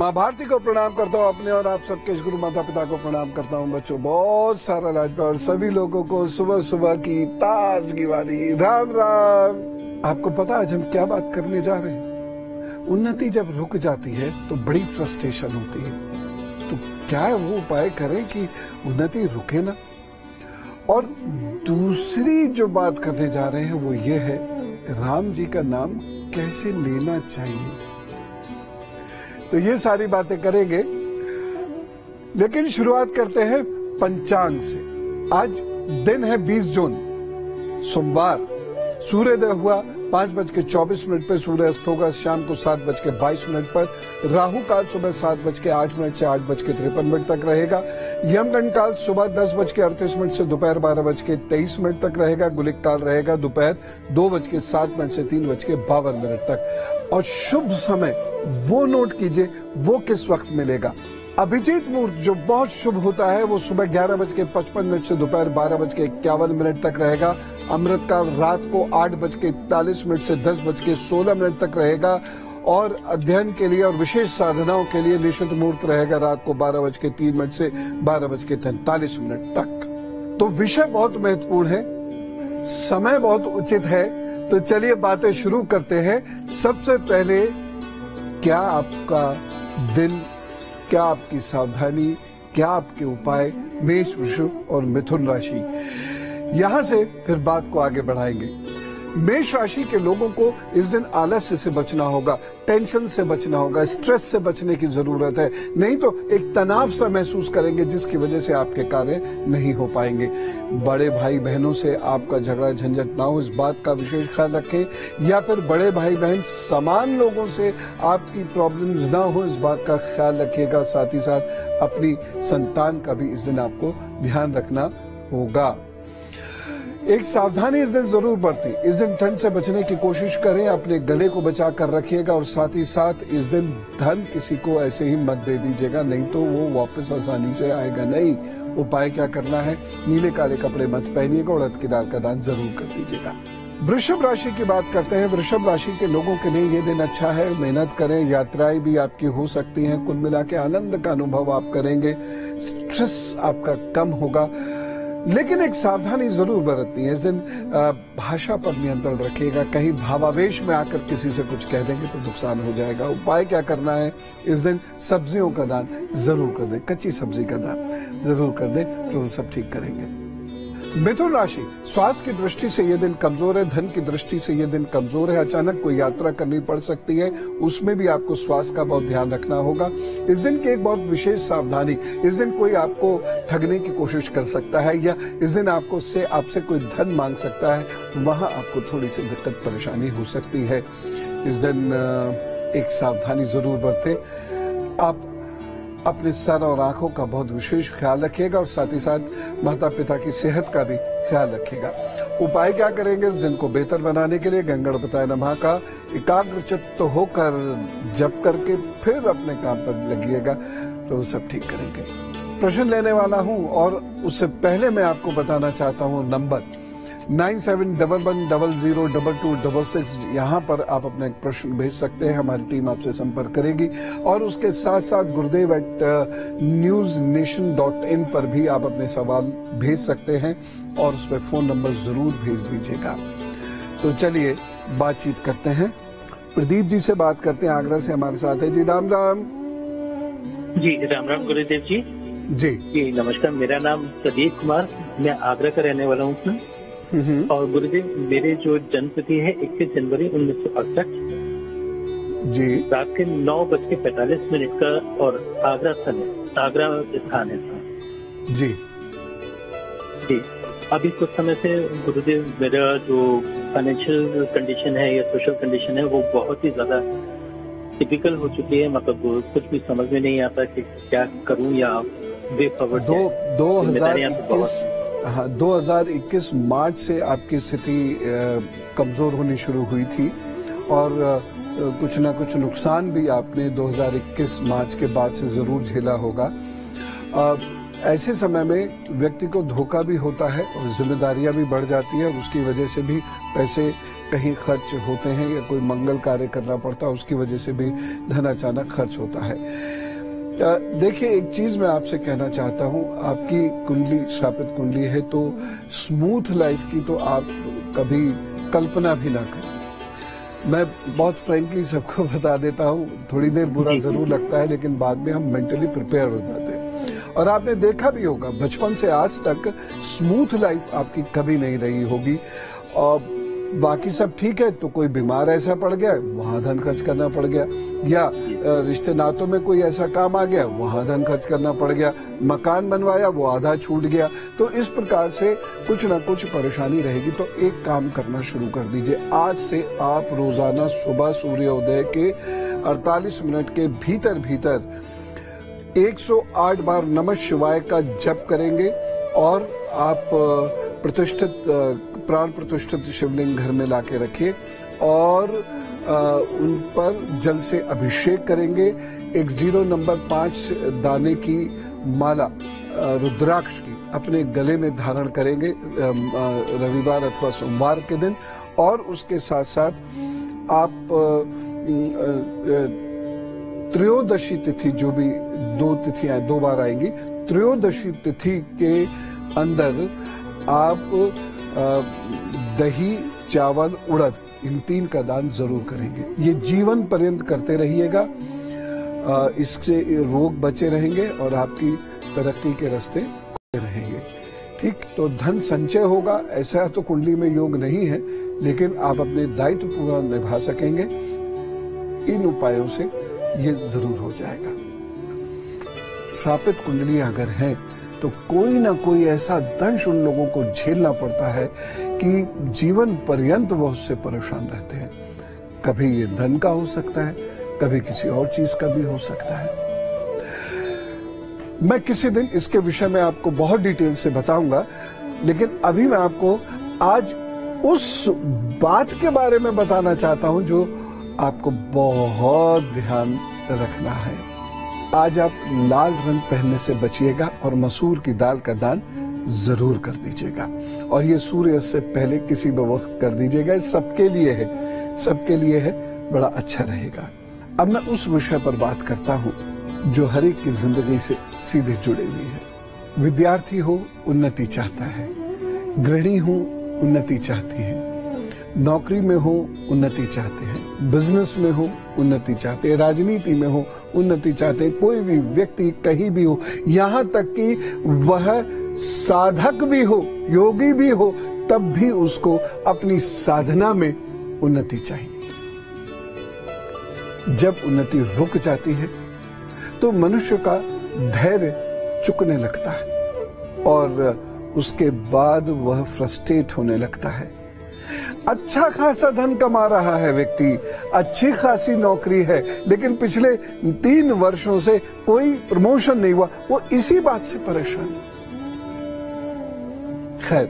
माँ भारती को प्रणाम करता हूँ अपने और आप सबके गुरु माता पिता को प्रणाम करता हूँ। बच्चों बहुत सारा लाड और सभी लोगों को सुबह सुबह की ताजगी वाली राम राम। आपको पता आज हम क्या बात करने जा रहे हैं? उन्नति जब रुक जाती है तो बड़ी फ्रस्ट्रेशन होती है, तो क्या वो उपाय करें कि उन्नति रुके ना। और दूसरी जो बात करने जा रहे हैं वो ये है, राम जी का नाम कैसे लेना चाहिए। तो ये सारी बातें करेंगे, लेकिन शुरुआत करते हैं पंचांग से। आज दिन है 20 जून सोमवार। सूर्योदय हुआ 5:24 पर, सूर्य अस्त होगा शाम को 7:22 पर। राहु काल सुबह 7:08 से 8:53 तक रहेगा। यमगंड काल सुबह 10:38 से दोपहर 12:23 तक रहेगा। गुलिक काल रहेगा दोपहर 2:07 से 3:52 तक। और शुभ समय वो नोट कीजिए, वो किस वक्त मिलेगा। अभिजीत मुहूर्त जो बहुत शुभ होता है वो सुबह 11:55 से दोपहर 12:51 तक रहेगा। अमृत काल रात को 8:41 से 10:16 तक रहेगा। और अध्ययन के लिए और विशेष साधनाओं के लिए निश्चित मुहूर्त रहेगा रात को 12:03 से 12:43 तक। तो विषय बहुत महत्वपूर्ण है, समय बहुत उचित है। तो चलिए बातें शुरू करते हैं। सबसे पहले, क्या आपका दिन, क्या आपकी सावधानी, क्या आपके उपाय मेष, वृषभ और मिथुन राशि। यहां से फिर बात को आगे बढ़ाएंगे। मेष राशि के लोगों को इस दिन आलस्य से बचना होगा, टेंशन से बचना होगा, स्ट्रेस से बचने की जरूरत है, नहीं तो एक तनाव सा महसूस करेंगे जिसकी वजह से आपके कार्य नहीं हो पाएंगे। बड़े भाई बहनों से आपका झगड़ा झंझट ना हो, इस बात का विशेष ख्याल रखें। या फिर बड़े भाई बहन समान लोगों से आपकी प्रॉब्लम्स ना हो, इस बात का ख्याल रखिएगा। साथ ही साथ अपनी संतान का भी इस दिन आपको ध्यान रखना होगा। एक सावधानी इस दिन जरूर बरती। इस दिन ठंड से बचने की कोशिश करें, अपने गले को बचा कर रखिएगा। और साथ ही साथ इस दिन धन किसी को ऐसे ही मत दे दीजिएगा, नहीं तो वो वापस आसानी से आएगा नहीं। उपाय क्या करना है, नीले काले कपड़े मत पहनिएगा, उड़द की दाल का दान जरूर कर दीजिएगा। वृषभ राशि की बात करते हैं। वृषभ राशि के लोगों के लिए ये दिन अच्छा है, मेहनत करें, यात्राएं भी आपकी हो सकती हैं। कुल मिला के आनंद का अनुभव आप करेंगे, स्ट्रेस आपका कम होगा। लेकिन एक सावधानी जरूर बरतनी है। इस दिन भाषा पर नियंत्रण रखिएगा, कहीं भावावेश में आकर किसी से कुछ कह देंगे तो नुकसान हो जाएगा। उपाय क्या करना है, इस दिन सब्जियों का दान जरूर कर दें, कच्ची सब्जी का दान जरूर कर दें, तो सब ठीक करेंगे। मिथुन राशि, स्वास्थ्य की दृष्टि से यह दिन कमजोर है, धन की दृष्टि से यह दिन कमजोर है। अचानक कोई यात्रा करनी पड़ सकती है, उसमें भी आपको स्वास्थ्य का बहुत ध्यान रखना होगा। इस दिन की एक बहुत विशेष सावधानी, इस दिन कोई आपको ठगने की कोशिश कर सकता है, या इस दिन आपसे कोई धन मांग सकता है, वहां आपको थोड़ी सी दिक्कत परेशानी हो सकती है। इस दिन एक सावधानी जरूर बरतें। आप अपने सर और आंखों का बहुत विशेष ख्याल रखिएगा और साथ ही साथ माता पिता की सेहत का भी ख्याल रखिएगा। उपाय क्या करेंगे इस दिन को बेहतर बनाने के लिए, गंगणपताय नमः का एकाग्रचित्त होकर जप करके फिर अपने काम पर लगिएगा, तो सब ठीक करेंगे। प्रश्न लेने वाला हूं, और उससे पहले मैं आपको बताना चाहता हूं नंबर 9711002266। यहाँ पर आप अपना एक प्रश्न भेज सकते हैं, हमारी टीम आपसे संपर्क करेगी। और उसके साथ साथ gurudev@newsnation.in पर भी आप अपने सवाल भेज सकते हैं, और उस पर फोन नंबर जरूर भेज दीजिएगा। तो चलिए बातचीत करते हैं। प्रदीप जी से बात करते हैं, आगरा से हमारे साथ है जी। राम राम जी। राम राम गुरुदेव जी। जी नमस्कार, मेरा नाम प्रदीप कुमार, मैं आगरा का रहने वाला हूँ। और गुरुदेव, मेरे जो जन्म तिथि है 21 जनवरी 1968 जी, रात के 9:45 का, और आगरा स्थान है जी। जी। अभी कुछ समय से गुरुदेव मेरा जो फाइनेंशियल कंडीशन है या सोशल कंडीशन है वो बहुत ही ज्यादा टिपिकल हो चुकी है। मतलब कुछ भी समझ में नहीं आता कि क्या करूं या वे फॉरवर्ड। 2021 मार्च से आपकी स्थिति कमजोर होनी शुरू हुई थी, और कुछ ना कुछ नुकसान भी आपने 2021 मार्च के बाद से जरूर झेला होगा। ऐसे समय में व्यक्ति को धोखा भी होता है और जिम्मेदारियां भी बढ़ जाती है, और उसकी वजह से भी पैसे कहीं खर्च होते हैं या कोई मंगल कार्य करना पड़ता है, उसकी वजह से भी धन अचानक खर्च होता है। देखिए, एक चीज मैं आपसे कहना चाहता हूं, आपकी कुंडली श्रापित कुंडली है तो स्मूथ लाइफ की तो आप कभी कल्पना भी ना करें। मैं बहुत फ्रैंकली सबको बता देता हूं, थोड़ी देर बुरा जरूर लगता है लेकिन बाद में हम मेंटली प्रिपेयर हो जाते हैं। और आपने देखा भी होगा, बचपन से आज तक स्मूथ लाइफ आपकी कभी नहीं रही होगी। और बाकी सब ठीक है तो कोई बीमार ऐसा पड़ गया, वहां धन खर्च करना पड़ गया, या रिश्ते नातों में कोई ऐसा काम आ गया, वहां धन खर्च करना पड़ गया, मकान बनवाया वो आधा छूट गया। तो इस प्रकार से कुछ ना कुछ परेशानी रहेगी। तो एक काम करना शुरू कर दीजिए, आज से आप रोजाना सुबह सूर्योदय के 48 मिनट के भीतर भीतर 108 बार नमः शिवाय का जप करेंगे। और आप प्रतिष्ठित प्राण प्रतिष्ठित शिवलिंग घर में लाके रखिए और उन पर जल से अभिषेक करेंगे। एक 0 नंबर 5 दाने की माला रुद्राक्ष की अपने गले में धारण करेंगे रविवार अथवा सोमवार के दिन। और उसके साथ साथ आप त्रयोदशी तिथि, जो भी 2 तिथियां 2 बार आएंगी, त्रयोदशी तिथि के अंदर आप दही, चावल, उड़द, इन 3 का दान जरूर करेंगे। ये जीवन पर्यंत करते रहिएगा, इससे रोग बचे रहेंगे और आपकी तरक्की के रास्ते खुले रहेंगे। ठीक, तो धन संचय होगा, ऐसा तो कुंडली में योग नहीं है, लेकिन आप अपने दायित्व पूरा निभा सकेंगे। इन उपायों से ये जरूर हो जाएगा। श्रापित कुंडली अगर है तो कोई ना कोई ऐसा दंश उन लोगों को झेलना पड़ता है कि जीवन पर्यंत वो उससे परेशान रहते हैं। कभी ये धन का हो सकता है, कभी किसी और चीज का भी हो सकता है। मैं किसी दिन इसके विषय में आपको बहुत डिटेल से बताऊंगा, लेकिन अभी मैं आपको आज उस बात के बारे में बताना चाहता हूं जो आपको बहुत ध्यान रखना है। आज आप लाल रंग पहनने से बचिएगा और मसूर की दाल का दान जरूर कर दीजिएगा। और ये सूर्य से पहले किसी भी वक्त कर दीजिएगा। सबके लिए है, सबके लिए है, बड़ा अच्छा रहेगा। अब मैं उस विषय पर बात करता हूं जो हर एक की जिंदगी से सीधे जुड़े हुई है। विद्यार्थी हो, उन्नति चाहता है। गृहिणी हो, उन्नति चाहती है। नौकरी में हो, उन्नति चाहते हैं। बिजनेस में हो, उन्नति चाहते हैं। राजनीति में हो, उन्नति चाहते हैं। कोई भी व्यक्ति कहीं भी हो, यहां तक कि वह साधक भी हो, योगी भी हो, तब भी उसको अपनी साधना में उन्नति चाहिए। जब उन्नति रुक जाती है तो मनुष्य का धैर्य चुकने लगता है और उसके बाद वह फ्रस्ट्रेट होने लगता है। अच्छा खासा धन कमा रहा है व्यक्ति, अच्छी खासी नौकरी है, लेकिन पिछले 3 वर्षों से कोई प्रमोशन नहीं हुआ, वो इसी बात से परेशान। खैर,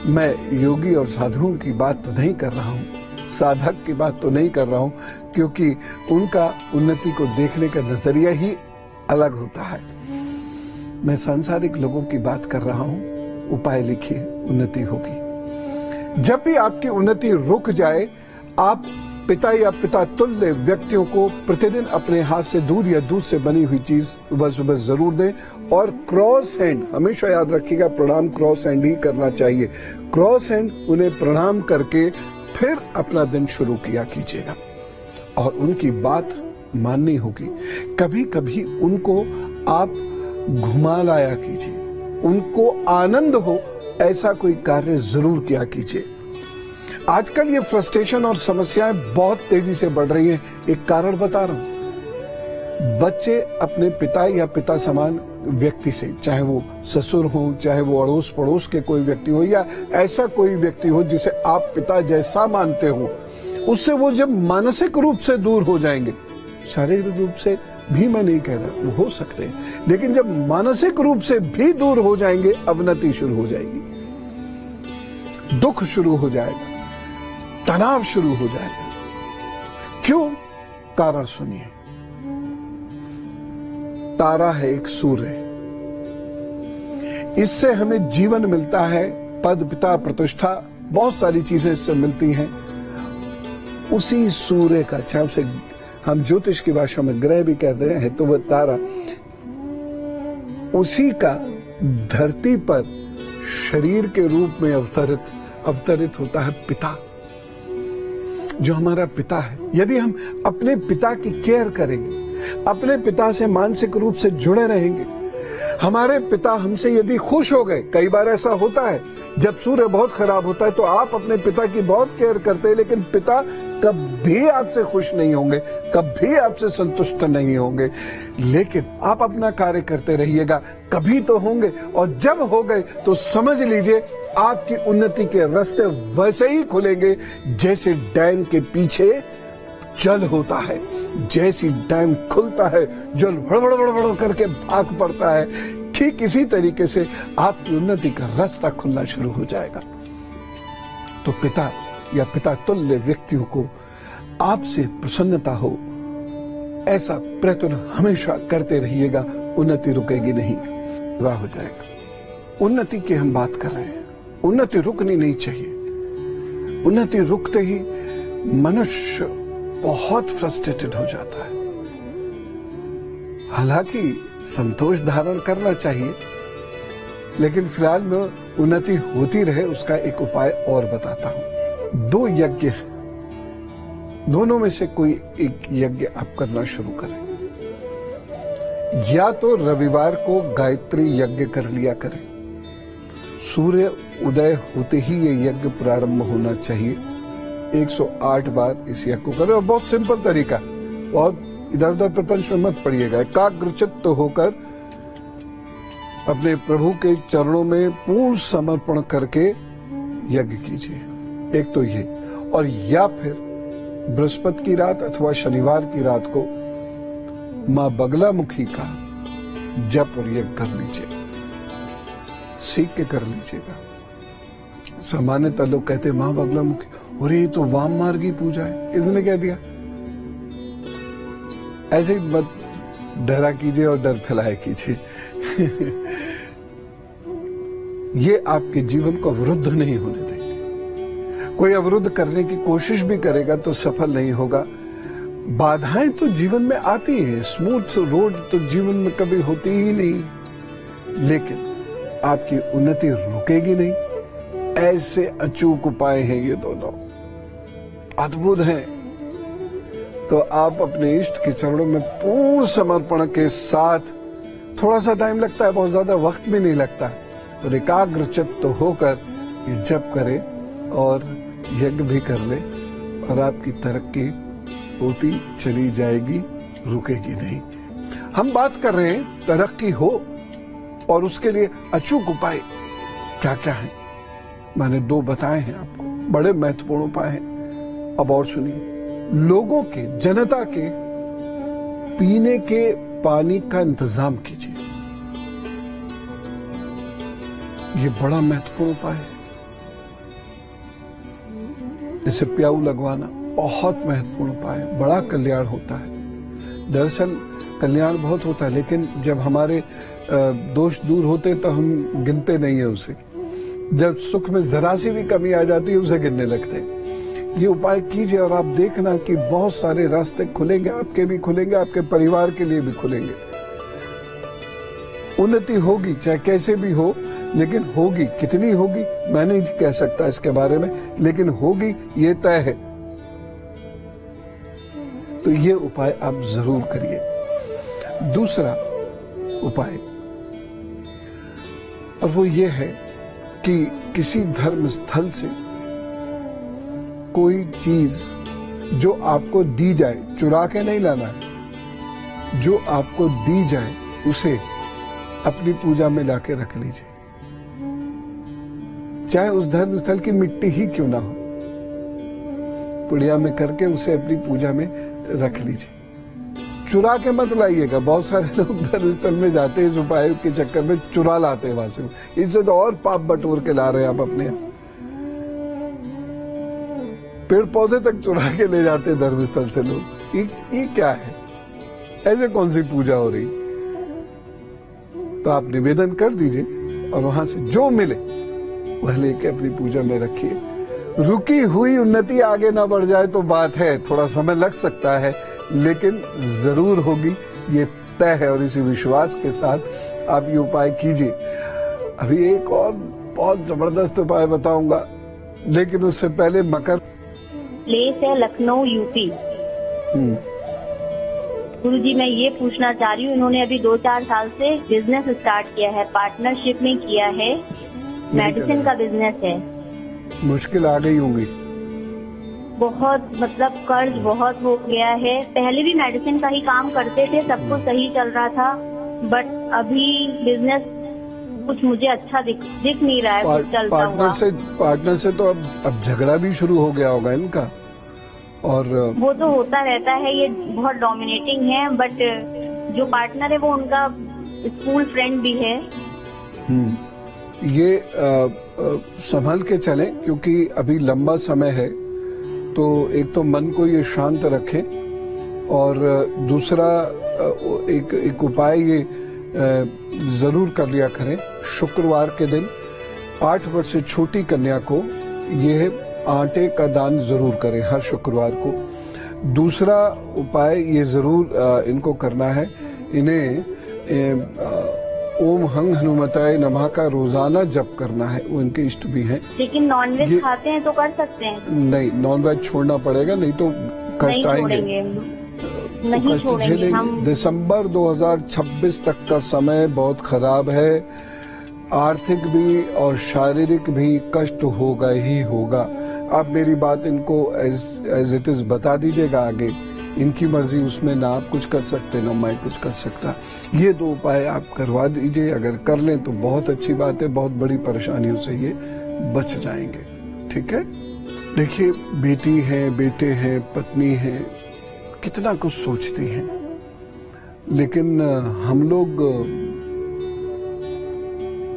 मैं योगी और साधुओं की बात तो नहीं कर रहा हूं, साधक की बात तो नहीं कर रहा हूं, क्योंकि उनका उन्नति को देखने का नजरिया ही अलग होता है। मैं सांसारिक लोगों की बात कर रहा हूं। उपाय लिखिए, उन्नति होगी। जब भी आपकी उन्नति रुक जाए, आप पिता या पिता तुल्य व्यक्तियों को प्रतिदिन अपने हाथ से दूध या दूध से बनी हुई चीज सुबह सुबह जरूर दें। और क्रॉस हैंड, हमेशा याद रखिएगा, प्रणाम क्रॉस हैंड ही करना चाहिए। क्रॉस हैंड उन्हें प्रणाम करके फिर अपना दिन शुरू किया कीजिएगा और उनकी बात माननी होगी। कभी कभी उनको आप घुमा लाया कीजिए, उनको आनंद हो ऐसा कोई कार्य जरूर किया कीजिए। आजकल ये फ्रस्ट्रेशन और समस्याएं बहुत तेजी से बढ़ रही हैं। एक कारण बता रहा हूं, बच्चे अपने पिता या पिता समान व्यक्ति से, चाहे वो ससुर हो, चाहे वो अड़ोस पड़ोस के कोई व्यक्ति हो, या ऐसा कोई व्यक्ति हो जिसे आप पिता जैसा मानते हो, उससे वो जब मानसिक रूप से दूर हो जाएंगे, शारीरिक रूप से भी मैं नहीं कह रहा, वो हो सकते हैं, लेकिन जब मानसिक रूप से भी दूर हो जाएंगे, अवनति शुरू हो जाएगी, दुख शुरू हो जाएगा, तनाव शुरू हो जाएगा। क्यों? कारण सुनिए। तारा है एक सूर्य, इससे हमें जीवन मिलता है, पद, पिता, प्रतिष्ठा, बहुत सारी चीजें इससे मिलती हैं। उसी सूर्य का, चाहे उसे हम ज्योतिष की भाषा में ग्रह भी कहते हैं, तो वह तारा, उसी का धरती पर शरीर के रूप में अवतरित होता है पिता, जो हमारा पिता है। यदि हम अपने पिता की केयर करेंगे, अपने पिता से मानसिक रूप से जुड़े रहेंगे, हमारे पिता हमसे यदि खुश हो गए, कई बार ऐसा होता है जब सूर्य बहुत खराब होता है तो आप अपने पिता की बहुत केयर करते हैं, लेकिन पिता कभी आपसे खुश नहीं होंगे, कभी आपसे संतुष्ट नहीं होंगे, लेकिन आप अपना कार्य करते रहिएगा, कभी तो होंगे, और जब हो गए तो समझ लीजिए आपकी उन्नति के रास्ते वैसे ही खुलेंगे जैसे डैम के पीछे जल होता है। जैसी डैम खुलता है, जल भड़बड़ करके भाग पड़ता है, ठीक इसी तरीके से आपकी उन्नति का रास्ता खुलना शुरू हो जाएगा। तो पिता या पिता तुल्य व्यक्तियों को आपसे प्रसन्नता हो, ऐसा प्रयत्न हमेशा करते रहिएगा, उन्नति रुकेगी नहीं, पूरा हो जाएगा। उन्नति की हम बात कर रहे हैं, उन्नति रुकनी नहीं चाहिए। उन्नति रुकते ही मनुष्य बहुत फ्रस्ट्रेटेड हो जाता है। हालांकि संतोष धारण करना चाहिए, लेकिन फिलहाल मैं उन्नति होती रहे उसका एक उपाय और बताता हूं। 2 यज्ञ, दोनों में से कोई एक यज्ञ आप करना शुरू करें। या तो रविवार को गायत्री यज्ञ कर लिया करें, सूर्य उदय होते ही ये यज्ञ प्रारंभ होना चाहिए। 108 बार इस यज्ञ को करें, और बहुत सिंपल तरीका, बहुत इधर उधर प्रपंच में मत पड़िएगा। एकाग्रचित्त होकर अपने प्रभु के चरणों में पूर्ण समर्पण करके यज्ञ कीजिए, एक तो ये। और या फिर बृहस्पति की रात अथवा शनिवार की रात को मां बगलामुखी का जप और यज्ञ कर लीजिए, सीख के कर लीजिएगा। सामान्यतः लोग कहते हैं मां बगलामुखी, और ये तो वाम मार्गी पूजा है, किसने कह दिया? ऐसे ही मत डरा कीजिए और डर फैलाया कीजिए। ये आपके जीवन को अवरुद्ध नहीं होने देंगे। कोई अवरुद्ध करने की कोशिश भी करेगा तो सफल नहीं होगा। बाधाएं तो जीवन में आती है, स्मूथ रोड तो जीवन में कभी होती ही नहीं, लेकिन आपकी उन्नति रुकेगी नहीं। ऐसे अचूक उपाय हैं ये दोनों, अद्भुत हैं। तो आप अपने इष्ट के चरणों में पूर्ण समर्पण के साथ, थोड़ा सा टाइम लगता है, बहुत ज्यादा वक्त भी नहीं लगता, तो एकाग्रचित्त होकर ये जप करें और यज्ञ भी कर ले, और आपकी तरक्की होती चली जाएगी, रुकेगी नहीं। हम बात कर रहे हैं तरक्की हो, और उसके लिए अचूक उपाय क्या क्या है। मैंने 2 बताए हैं आपको, बड़े महत्वपूर्ण उपाय हैं। अब और सुनिए। लोगों के, जनता के पीने के पानी का इंतजाम कीजिए, ये बड़ा महत्वपूर्ण उपाय है। जैसे प्याऊ लगवाना बहुत महत्वपूर्ण उपाय है, बड़ा कल्याण होता है। दरअसल कल्याण बहुत होता है, लेकिन जब हमारे दोष दूर होते तो हम गिनते नहीं है उसे। जब सुख में जरा सी भी कमी आ जाती है उसे गिनने लगते हैं। ये उपाय कीजिए और आप देखना कि बहुत सारे रास्ते खुलेंगे, आपके भी खुलेंगे, आपके परिवार के लिए भी खुलेंगे। उन्नति होगी, चाहे कैसे भी हो, लेकिन होगी। कितनी होगी मैं नहीं कह सकता इसके बारे में, लेकिन होगी ये तय है। तो ये उपाय आप जरूर करिए। दूसरा उपाय, और वो ये है कि किसी धर्म स्थल से कोई चीज जो आपको दी जाए, चुरा के नहीं लाना है, जो आपको दी जाए उसे अपनी पूजा में लाके रख लीजिए, चाहे उस धर्म स्थल की मिट्टी ही क्यों ना हो, पुड़िया में करके उसे अपनी पूजा में रख लीजिए। चुरा के मत लाइएगा। बहुत सारे लोग धर्म स्थल में जाते हैं इस उपाय के चक्कर में, चुरा लाते हैं वहां से, इससे तो और पाप बटोर के ला रहे हैं आप अपने। पेड़ पौधे तक चुरा के ले जाते हैं धर्म स्थल से लोग। ये क्या है? ऐसे कौन सी पूजा हो रही? तो आप निवेदन कर दीजिए और वहां से जो मिले वह लेके अपनी पूजा में रखिए, रुकी हुई उन्नति आगे ना बढ़ जाए तो बात है, थोड़ा समय लग सकता है, लेकिन जरूर होगी, ये तय है। और इसी विश्वास के साथ आप ये उपाय कीजिए। अभी एक और बहुत जबरदस्त उपाय बताऊंगा, लेकिन उससे पहले मकर प्लेस है लखनऊ यूपी। गुरुजी मैं ये पूछना चाह रही हूँ, इन्होंने अभी 2-4 साल से बिजनेस स्टार्ट किया है, पार्टनरशिप में किया है, मेडिसिन का बिजनेस है। मुश्किल आ गई होंगी, बहुत मतलब कर्ज बहुत हो गया है। पहले भी मेडिसिन का ही काम करते थे, सब कुछ सही चल रहा था, बट अभी बिजनेस कुछ मुझे अच्छा दिख नहीं रहा है, कुछ चलता हुआ। पार्टनर से तो अब झगड़ा भी शुरू हो गया होगा इनका, और वो तो होता रहता है, ये बहुत डोमिनेटिंग है, बट जो पार्टनर है वो उनका स्कूल फ्रेंड भी है। ये संभल के चलें, क्योंकि अभी लंबा समय है। तो एक तो मन को ये शांत रखें, और दूसरा एक उपाय ये जरूर कर लिया करें, शुक्रवार के दिन 8 वर्ष से छोटी कन्या को ये आटे का दान जरूर करें हर शुक्रवार को। दूसरा उपाय ये जरूर इनको करना है, इन्हें ओम हंग हनुमताय नमः का रोजाना जप करना है, वो इनके इष्ट भी हैं। लेकिन नॉनवेज खाते हैं तो कर सकते हैं? नहीं, नॉनवेज छोड़ना पड़ेगा, नहीं तो कष्ट आएंगे, कष्ट झेलेंगे। दिसंबर 2026 तक का समय बहुत खराब है, आर्थिक भी और शारीरिक भी कष्ट होगा ही होगा। आप मेरी बात इनको एज इट इज बता दीजिएगा, आगे इनकी मर्जी, उसमें ना आप कुछ कर सकते ना मैं कुछ कर सकता। ये 2 उपाय आप करवा दीजिए, अगर कर लें तो बहुत अच्छी बात है, बहुत बड़ी परेशानियों से ये बच जाएंगे। ठीक है? देखिए, बेटी है, बेटे हैं, पत्नी है, कितना कुछ सोचती हैं, लेकिन हम लोग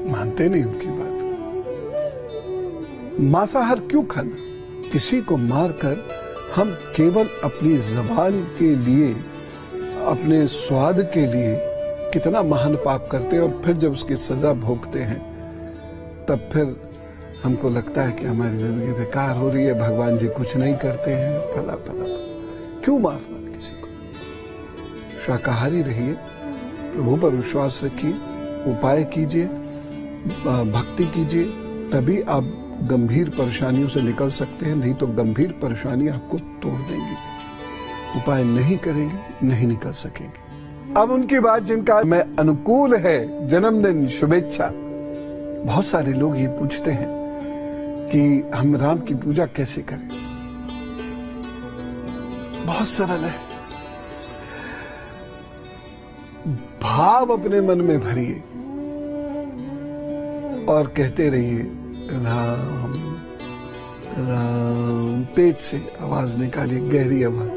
मानते नहीं उनकी बात। मांसाहार क्यों खाना? किसी को मारकर हम केवल अपनी जबान के लिए, अपने स्वाद के लिए कितना महान पाप करते हैं, और फिर जब उसकी सजा भोगते हैं तब फिर हमको लगता है कि हमारी जिंदगी बेकार हो रही है, भगवान जी कुछ नहीं करते हैं, फला फला। क्यों मारना किसी को? शाकाहारी रहिए, प्रभु पर विश्वास रखिए, उपाय कीजिए, भक्ति कीजिए, तभी आप गंभीर परेशानियों से निकल सकते हैं, नहीं तो गंभीर परेशानी आपको तोड़ देंगी। उपाय नहीं करेंगे, नहीं निकल सकेंगे। अब उनकी बात जिनका मैं अनुकूल है, जन्मदिन शुभेच्छा। बहुत सारे लोग ये पूछते हैं कि हम राम की पूजा कैसे करें। बहुत सरल है, भाव अपने मन में भरिए और कहते रहिए राम राम, पेट से आवाज निकालिए, गहरी आवाज,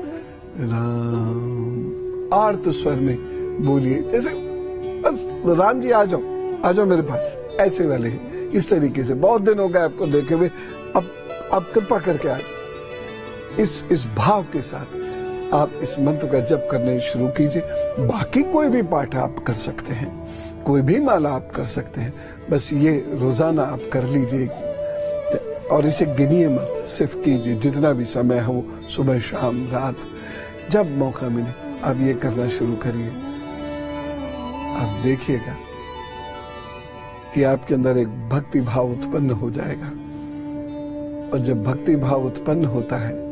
राम, आर्त स्वर में बोलिए, जैसे बस राम जी आ जाओ मेरे पास, ऐसे वाले हैं। इस तरीके से बहुत दिन हो गए आपको देखे हुए, अब कृपा करके आए। इस भाव के साथ आप इस मंत्र का जप करने शुरू कीजिए। बाकी कोई भी पाठ आप कर सकते हैं, कोई भी माला आप कर सकते हैं, बस ये रोजाना आप कर लीजिए, और इसे गिनिए मत, सिर्फ कीजिए। जितना भी समय हो, सुबह शाम रात, जब मौका मिले आप ये करना शुरू करिए। आप देखिएगा कि आपके अंदर एक भक्ति भाव उत्पन्न हो जाएगा, और जब भक्ति भाव उत्पन्न होता है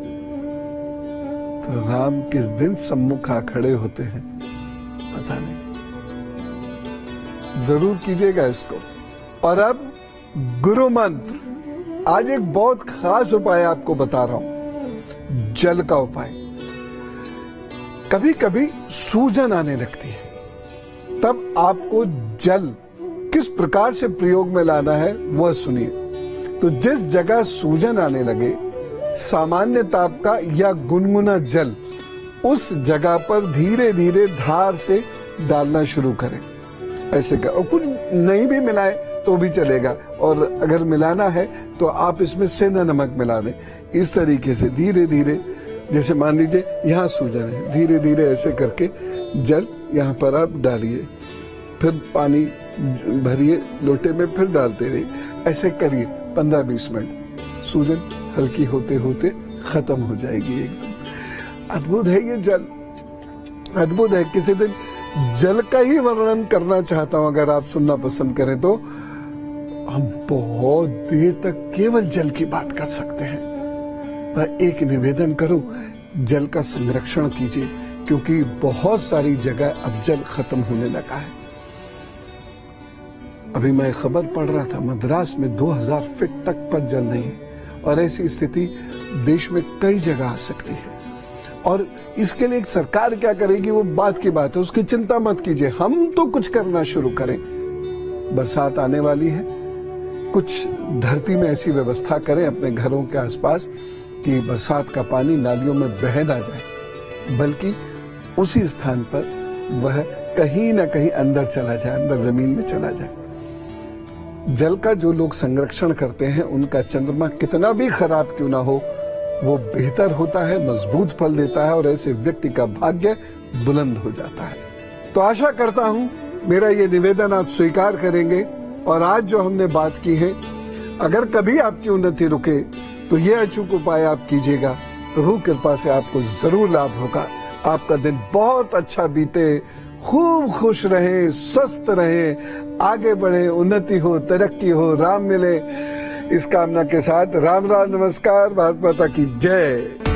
तो राम किस दिन सम्मुख आ खड़े होते हैं पता नहीं। जरूर कीजिएगा इसको। और अब गुरु मंत्र, आज एक बहुत खास उपाय आपको बता रहा हूं, जल का उपाय। कभी कभी सूजन आने लगती है, तब आपको जल किस प्रकार से प्रयोग में लाना है वह सुनिए। तो जिस जगह सूजन आने लगे, सामान्य ताप का या गुनगुना जल उस जगह पर धीरे धीरे धार से डालना शुरू करें। ऐसे कर, और कुछ नहीं भी मिलाए तो भी चलेगा, और अगर मिलाना है तो आप इसमें सेंधा नमक मिला दें। इस तरीके से धीरे धीरे, जैसे मान लीजिए यहाँ सूजन है, धीरे धीरे ऐसे करके जल यहाँ पर आप डालिए, फिर पानी भरिए लोटे में, फिर डालते रहिए, ऐसे करिए 15-20 मिनट। सूजन हल्की होते होते खत्म हो जाएगी एकदम। अद्भुत है ये जल, अद्भुत है। किसी दिन जल का ही वर्णन करना चाहता हूं, अगर आप सुनना पसंद करें तो हम बहुत देर तक केवल जल की बात कर सकते हैं। मैं एक निवेदन करूं, जल का संरक्षण कीजिए, क्योंकि बहुत सारी जगह अब जल खत्म होने लगा है। अभी मैं खबर पढ़ रहा था, मद्रास में 2000 फीट तक पर जल नहीं है, और ऐसी स्थिति देश में कई जगह आ सकती है। और इसके लिए एक सरकार क्या करेगी वो बात की बात है, उसकी चिंता मत कीजिए, हम तो कुछ करना शुरू करें। बरसात आने वाली है, कुछ धरती में ऐसी व्यवस्था करें अपने घरों के आसपास कि बरसात का पानी नालियों में बह ना जाए, बल्कि उसी स्थान पर वह कहीं ना कहीं अंदर चला जाए, अंदर जमीन में चला जाए। जल का जो लोग संरक्षण करते हैं उनका चंद्रमा कितना भी खराब क्यों ना हो, वो बेहतर होता है, मजबूत फल देता है, और ऐसे व्यक्ति का भाग्य बुलंद हो जाता है। तो आशा करता हूं मेरा ये निवेदन आप स्वीकार करेंगे, और आज जो हमने बात की है, अगर कभी आपकी उन्नति रुके तो ये अचूक उपाय आप कीजिएगा, प्रभु कृपा से आपको जरूर लाभ होगा। आपका दिन बहुत अच्छा बीते, खूब खुश रहे, स्वस्थ रहे, आगे बढ़े, उन्नति हो, तरक्की हो, राम मिले, इस कामना के साथ राम राम, नमस्कार, भारत माता की जय।